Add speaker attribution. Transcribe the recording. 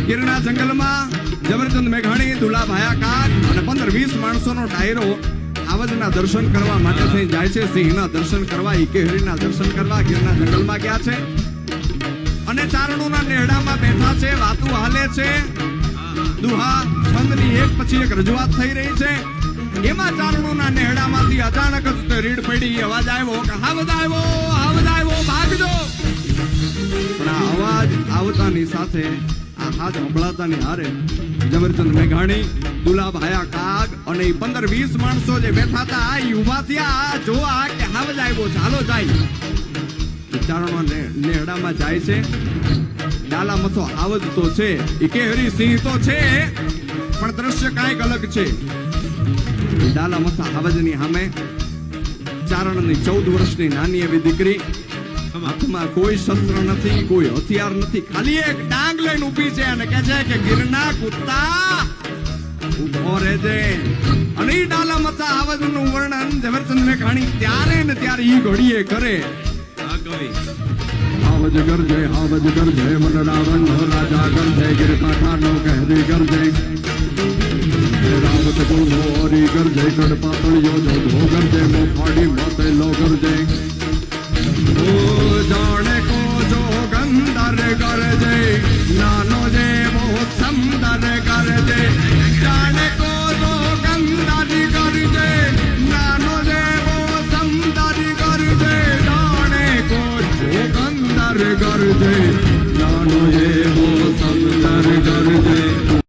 Speaker 1: ગીરના જંગલમાં જબરચંદ મેઘાણી, દુલા ભાયા કાક અને 15-20 માણસોનો ડાયરો આવજના દર્શન કરવા માટે થઈ જાય છે. સિંહના દર્શન કરવા, ઈકેહરીના દર્શન કરવા ગીરના જંગલમાં ગયા છે અને ચારણોના નેહડામાં બેઠા છે. વાતું હાલે છે, દુહા છંદની એક પછી એક રજૂઆત થઈ રહી છે. એમાં ચારણોના નેહડામાંથી અચાનક જ રીડ પડી, અવાજ આવ્યો કે હાવજ આવ્યો, ભાગજો. પણ આ અવાજ આવતાની સાથે આ હાથ સંભળાતાની હારે ઝવેરચંદ મેઘાણી, દુલા ભાયા કાગ અને 15-20 માણસો જે બેઠા હતા એ ઉભા થયા જોવા કે હાવજ આવ્યો છે, હાલો જાય. ચારણો નેહડામાં જાય છે. ડાલા મથો હાવજ તો છે, ઈકેહરી સિંહ તો છે, પણ દ્રશ્ય કાંઈક અલગ છે. ડાલા મથા હાવજની સામે ચારણની 14 વર્ષની નાની એવી દીકરી, હાથમાં કોઈ શસ્ત્ર નથી, કોઈ હથિયાર નથી, ખાલી એક ડાંગ લઈને ઊભી છે અને કહે છે કે ગીરના કુત્તા ઉભો રહેજે. અને ઈ ડાલા મથા હાવજનું વર્ણન ઝવેરચંદ મેઘાણી ત્યારે ને ત્યારે ઈ ઘડીએ કરે. હાવજ ગરજે, મન રાવણ નો રાજા ગરજે, ગીર કાંઠાનો કહેરી ગરજે, રાવત કુળનો હરી ગરજે, કડ પાતળિયો જોધો ગરજે, મોફાડી માતે લો ગરજે.